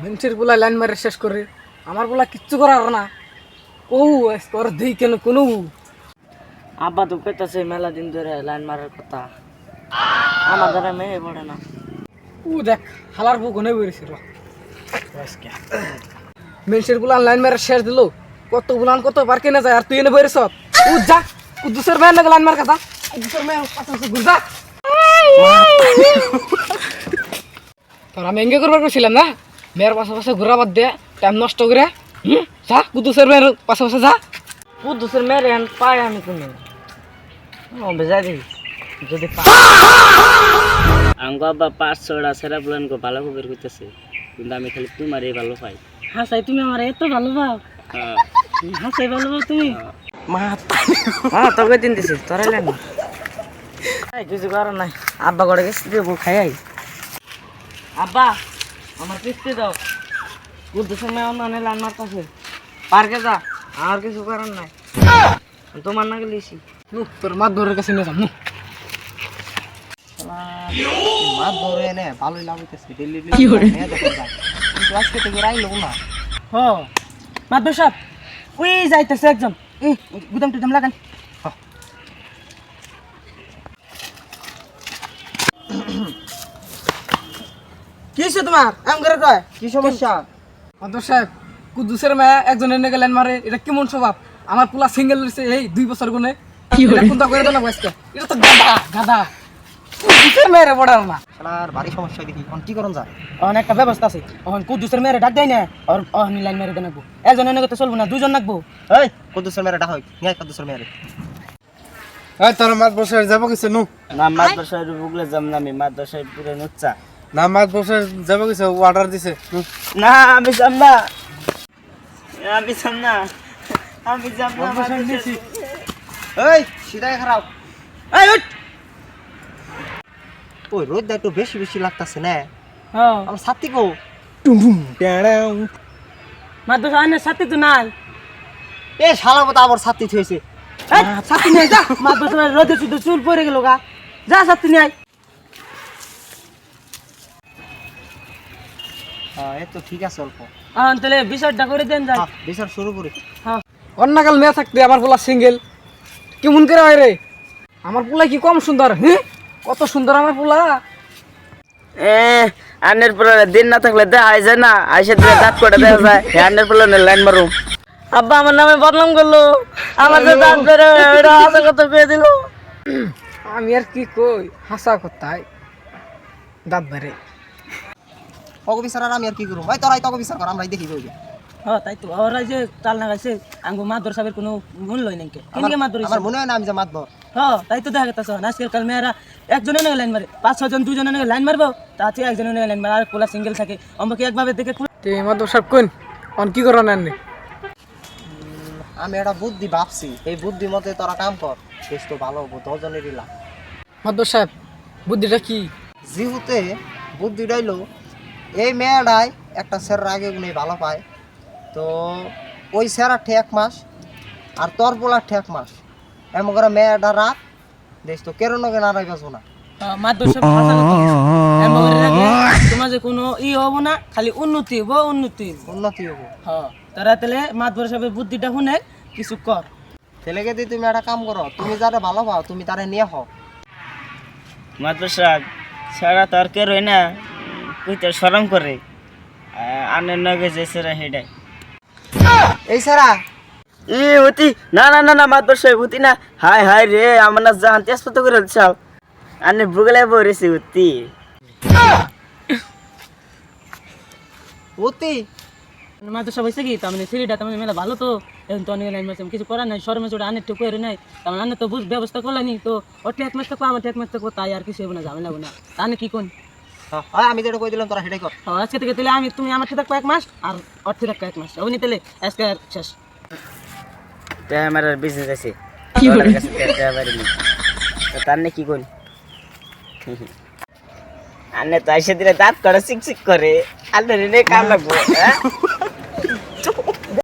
মানুষের পোলা লাইন মারে শেষ করে আমার পোলা কিচ্ছু করার না। ও তোর দেই কেন কোনো আব্বা তো পেতেছে মেলা দিন ধরে লাইন মারার কথা, আমার দ্বারা মেয়ে পড়ে না। ও দেখ হালার বউ গনে বেরিয়েছিল। মানুষের পোলা লাইন মারে শেষ দিল, কত বুলান কত বার কেনে যায় আর তুই এনে বেরিয়েছ। ও যা কুদ্দুসের মেয়ের নাকি লাইন মার কথা, কুদ্দুসের মেয়ের পাশে ঘুর যা। তোর আমি এঙ্গে করবার করছিলাম না, মেয়ের পাশে পাশে ঘোরা বাদ দে, টাইম নষ্ট করে। যা কুদ্দুসের মেয়ের পাশে পাশে যা। কুদ্দুসের মেরে পাই আমি কোনো বেজা দিই যদি আঙ্গ আব্বা 5-6টা সেরা প্ল্যান কো ভালো খবর কইতেছে, কিন্তু আমি খালি তোমারই ভালো পাই। হাসাই তুমি আমার এত ভালো পাও? হাসাই ভালো পাও তুমি? তোকে দিন দিছি তোরাই লাগবে কিছু করার নাই। আব্বা করে গেছি দেবো খাই আই। আব্বা আমার কিস্তি দাও, কুদ্দুসের মেয়ে অন্য লাইন মারতেছে, পার্কে যা, আর কিছু করার নাই। তোমার না গেলিছি তোর মাত ধরের কাছে নিয়ে যাম। মাছ ধরে এনে ভালোই লাভ হইতেছে, ডেলি কিন্তু আজকে থেকে রাইলো না। হ মাদবর সাহেব ওই যাইতেছে একজন, গুদাম টুদাম লাগান। কি হয়েছে তোমার এম করে কয়? কি সমস্যা? মাদবর সাহেব কুদ্দুসের মেয়ে একজন এনে গেলেন মারে, এটা কেমন স্বভাব? আমার পোলা সিঙ্গেল রয়েছে এই 2 বছর গুনে, কোনটা করে দেনা বয়সটা, এটা তো গাধা গাধা। কুদ্দুসের মেয়েরে বড়ার না শালার ভারী সমস্যা দেখি, এখন কি করন যায়? অনেক একটা ব্যবস্থা আছে, এখন কুদ্দুসের মেয়েরে ডাক দেয় না, আর অহনি লাইন মেরে দেনাবো। একজন এনে তো চলবো না, দুজন নাকবো। এই কদ্দুসের মেরে ডাক হয়, নিয়ে কদ্দুসের মেরে। এই তোর মাছ বসে যাব কিছু নু না মাদবর সাহেব বুগলে যাম না, আমি মাদবর সাহেব পুরো নুচ্চা। না মাছ বসে যাব কিছু অর্ডার দিছে না আমি যাম না, আমি যাম না, আমি যাম না। এই সিধাই খারাপ। এই উঠ। ওই রোদ একটু বেশি বেশি লাগতাছে না, হ্যাঁ আমার ছাতি গো। মাদবর সাহেবের সাথে তো নাই। এ শালা মতো আবার ছাতি থইছে। ছাত্রী নিয়ে যা, মাদবর সাহেবের রোদে শুধু চুল পড়ে গেল গা, যা ছাত্রী নিয়ে আয়। হ্যাঁ এই তো ঠিক আছে অল্প। তাহলে বিষয়টা করে দেন যায়। বিচার শুরু করি। অন্যকাল মেয়ে থাকতে আমার পোলা সিঙ্গেল কেমন করে হয় রে? আমার পোলা কি কম সুন্দর? হ্যাঁ কত সুন্দর আমার পোলা। আনের পোলা দিন না থাকলে দেখাই যায় না, আইসে দিলে দাঁত করে দেখা যায়। আনের পোলা লাইন মারুম। আব্বা আমার নামে বদনাম করলো, আমার যে দাঁত বেরো এটা হাসা কথা পেয়ে দিল। আমি আর কি কই, হাসা কোথায় দাঁত বেড়ে। তক বিচার আর আমি আর কি করব? ভাই তোরাই তক বিচার কর, আমরাই দেখি কই। হ্যাঁ তাই তো, ওরা যে তাল না গাইছে আঙ্গো মাদর সাহেবের কোনো মূল্যই নাই। কেনকে মাদর আমার মনে হয় না আমি যে মাতব। হ্যাঁ তাই তো দেখা গেছে আজকের কাল মেয়েরা একজনে নিয়ে লাইন মারে, 5-6 জন 2 জনে নিয়ে লাইন মারবো, তাতে একজনে নিয়ে লাইন মারে, আর পোলা সিঙ্গেল থাকে। আমাকে একভাবে দেখে তুই মাদব সাহেব কোন অন কি করার নেন? আমি একটা বুদ্ধি ভাবছি, এই বুদ্ধি মতে তোরা কাম কর, বেশ তো ভালো হবো, 10 জনেরই লাভ। মাদব সাহেব বুদ্ধিটা কি? জিহুতে বুদ্ধিটা হইলো এই মেয়েটাই একটা স্যারের আগে গুনে ভালো পায়, তো ওই স্যারের ঠেক মাস আর তোর বলার ঠেক মাস এমন করে মেয়েটা রাত দেখ তো কেন নগে নাড়াই বাসো না। মাদর সাহেব হাসা কথা এমন করে রাখলে তোমার যে কোনো হবো না, খালি উন্নতি হবো, উন্নতি হবো। উন্নতি হবো। হ্যাঁ তারা তাহলে মাদর সাহেবের বুদ্ধিটা শুনে কিছু কর। ছেলেকে দিয়ে তুমি একটা কাম করো, তুমি যারা ভালো পাও তুমি তারা নিয়ে হও। মাদর সাহেব সারা তার কে রই না, কইতে শরম করে আনের নগে যে সেরা হেডাই এই সারা ই হতি না না না না মাদর সাহেব হতি না। হাই হাই রে আমার না জাহান তেজপাত করে চাও আনে বুগলে বরেছি হতি অতি মাদর সাহেব হইছে কি তার মানে সিরিটা তার মানে মেলা ভালো, তো এখন তো অনেক লাইন মারছে, কিছু করার নাই, শরমে চোটা আনের টুকু এর নাই, তার মানে আনে তো বুঝ ব্যবস্থা করলানি, তো ওটি এক মাস থাকবো আমার এক মাস থাকবো, তাই আর কিছু হবে না, ঝামেলা হবে না। তাহলে কি কোন আমি যেটা কই দিলাম তোরা সেটাই কর। আজকে থেকে তাহলে আমি তুমি আমার সাথে থাকবো 1 মাস আর ওর সাথে থাকবো 1 মাস, ওই তাহলে আজকে আর শেষ। আমার বিজনেস আছে কি করে তার কি কোন আনে তো এসে দিলে দাঁত করে চিকচিক করে, আনে রে কাম লাগবো।